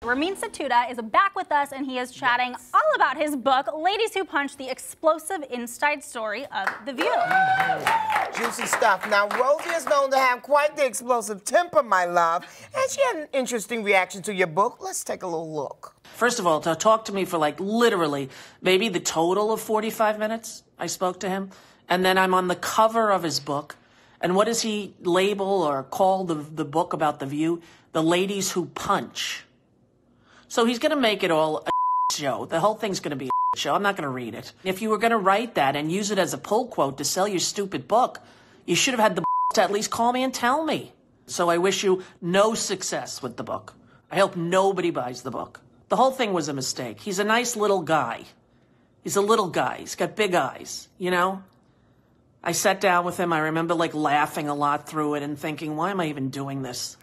Ramin Setoodeh is back with us, and he is chatting all about his book, Ladies Who Punch, the explosive inside story of The View. Juicy stuff. Now, Rosie is known to have quite the explosive temper, my love, and she had an interesting reaction to your book. Let's take a little look. First of all, to talk to me for like literally maybe the total of 45 minutes, I spoke to him, and then I'm on the cover of his book. And what does he label or call the book about The View? The Ladies Who Punch. So he's going to make it all a show. The whole thing's going to be a show. I'm not going to read it. If you were going to write that and use it as a pull quote to sell your stupid book, you should have had the to at least call me and tell me. So I wish you no success with the book. I hope nobody buys the book. The whole thing was a mistake. He's a nice little guy. He's a little guy. He's got big eyes, you know? I sat down with him. I remember like laughing a lot through it and thinking, why am I even doing this?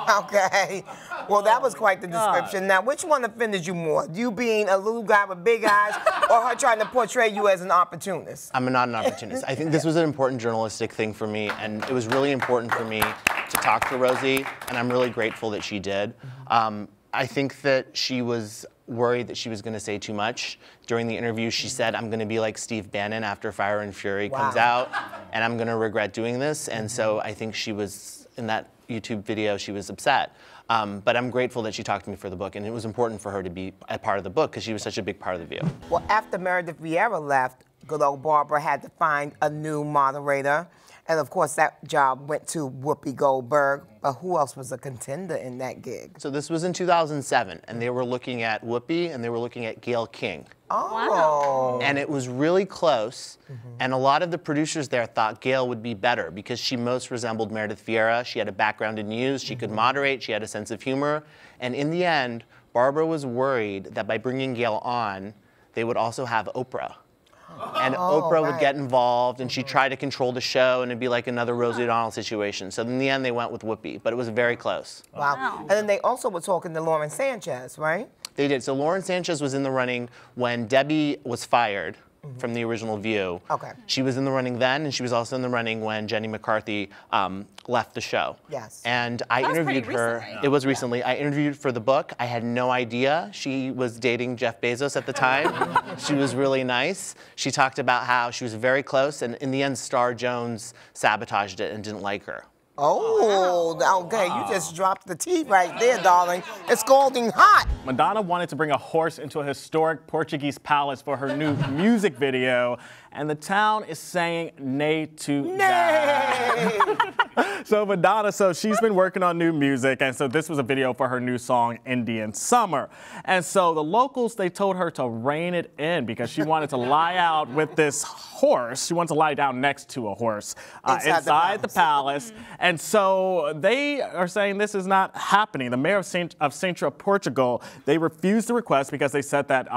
Okay. Well, that was quite the description. Now, which one offended you more? You being a little guy with big eyes or her trying to portray you as an opportunist? I'm not an opportunist. I think this was an important journalistic thing for me, and it was really important for me to talk to Rosie, and I'm really grateful that she did. I think that she was worried that she was going to say too much. During the interview, she said, I'm going to be like Steve Bannon after Fire and Fury comes out, and I'm going to regret doing this. And so I think she was, in that YouTube video, she was upset. But I'm grateful that she talked to me for the book, and it was important for her to be a part of the book because she was such a big part of The View. Well, after MeredithVieira left, good old Barbara had to find a new moderator. And of course, that job went to Whoopi Goldberg. But who else was a contender in that gig? So this was in 2007, and they were looking at Whoopi, and they were looking at Gayle King. Oh. Wow. And it was really close, and a lot of the producers there thought Gayle would be better because she most resembled MeredithVieira. She had a background in news, she could moderate, she had a sense of humor. And in the end, Barbara was worried that by bringing Gayle on, they would also have Oprah. And Oprah would get involved, and she'd try to control the show, and it'd be like another Rosie O'Donnell situation. So in the end, they went with Whoopi, but it was very close. Wow. And then they also were talking to LaurenSanchez, right? They did. So LaurenSanchez was in the running when Debbie was fired from the original View. Okay. She was in the running then, and she was also in the running when Jenny McCarthy left the show. Yes. And I interviewed her. Recently. It was recently. I interviewed for the book. I had no idea she was dating Jeff Bezos at the time. She was really nice. She talked about how she was very close, and in the end, Star Jones sabotaged it and didn't like her. Oh, okay. You just dropped the tea right there, darling. It's scalding hot. Madonna wanted to bring a horse into a historic Portuguese palace for her new music video, and the town is saying nay to that. So Madonna, she's been working on new music, and so this was a video for her new song, IndianSummer. And so the locals, they told her to rein it in because she wanted to lie out with this horse. She wanted to lie down next to a horse inside the palace. And so they are saying this is not happening. The mayor of Sintra, Portugal, they refused the request because they said that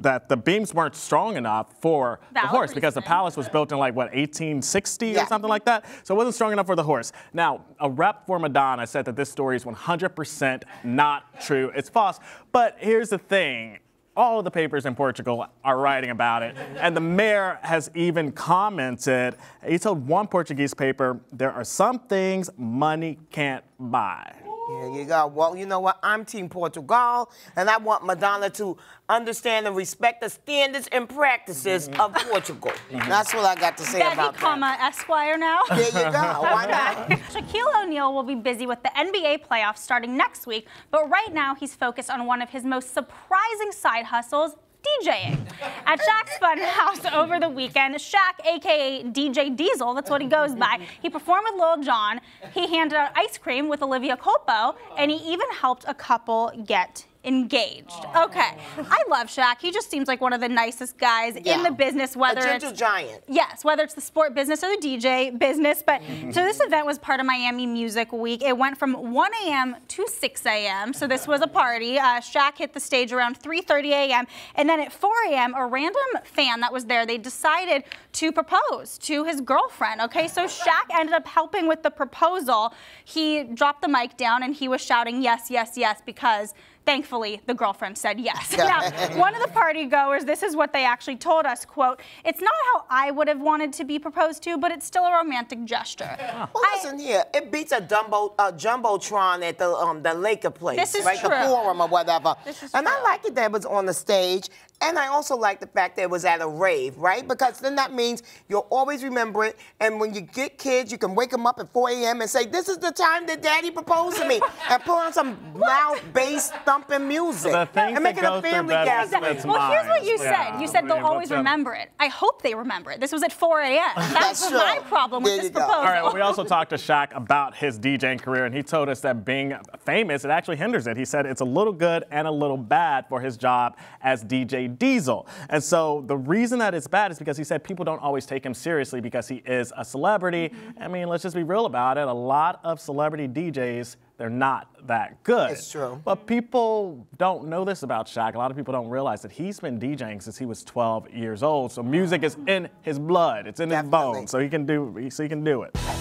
that the beams weren't strong enough for the horse because the palace was built in like, what, 1860 or something like that? So it wasn't strong enough for the horse. Now, a rep for Madonna said that this story is 100% not true. It's false. But here's the thing. All of the papers in Portugal are writing about it. And the mayor has even commented. He told one Portuguese paper, there are some things money can't buy. There you go. Well, you know what? I'm Team Portugal, and I want Madonna to understand and respect the standards and practices of Portugal. That's what I got to say about that. Esquire now. There you go. Why not? Shaquille O'Neal will be busy with the NBA playoffs starting next week, but right now he's focused on one of his most surprising side hustles, DJing. At Shaq's Fun House over the weekend, Shaq, a.k.a. DJ Diesel, that's what he goes by, he performed with Lil Jon, he handed out ice cream with Olivia Culpo, and he even helped a couple get engaged. Okay, I love Shaq. He just seems like one of the nicest guys in the business, whether a gentle giant. Yes, whether it's the sport business or the DJ business. But so this event was part of Miami Music Week. It went from 1 a.m. to 6 a.m. So this was a party. Shaq hit the stage around 3:30 a.m. And then at 4 a.m., a random fan that was there, they decided to propose to his girlfriend. Okay, so Shaq ended up helping with the proposal. He dropped the mic down and he was shouting yes, yes, yes, because thankfully Thankfully, the girlfriend said yes. Now, one of the party goers, this is what they actually told us, quote, "It's not how I would have wanted to be proposed to, but it's still a romantic gesture." Well, listen here, it beats a jumbotron at the Laker place, This is right? true. The Forum or whatever. This is and I true. like it that it was on the stage, and I also like the fact that it was at a rave, right? Because then that means you'll always remember it, and when you get kids, you can wake them up at 4 a.m. and say, "This is the time that Daddy proposed to me," and put on some loud bass thumping music, The things and make that it a goes through family Bev's gathering. It's Well, here's what you mine. Yeah. said. You said they'll Yeah, always what's up? remember it. I hope they remember it. This was at 4 a.m. That's true. my problem with There this you go. proposal. All right, well, we also talked to Shaq about his DJing career, and he told us that being famous, it actually hinders it. He said it's a little good and a little bad for his job as DJ Diesel. And so the reason that it's bad is because he said people don't always take him seriously because he is a celebrity. I mean, let's just be real about it. A lot of celebrity DJs, they're not that good. It's true. But people don't know this about Shaq. A lot of people don't realize that he's been DJing since he was 12 years old. So music is in his blood. It's in his Definitely. bones. So he can do it.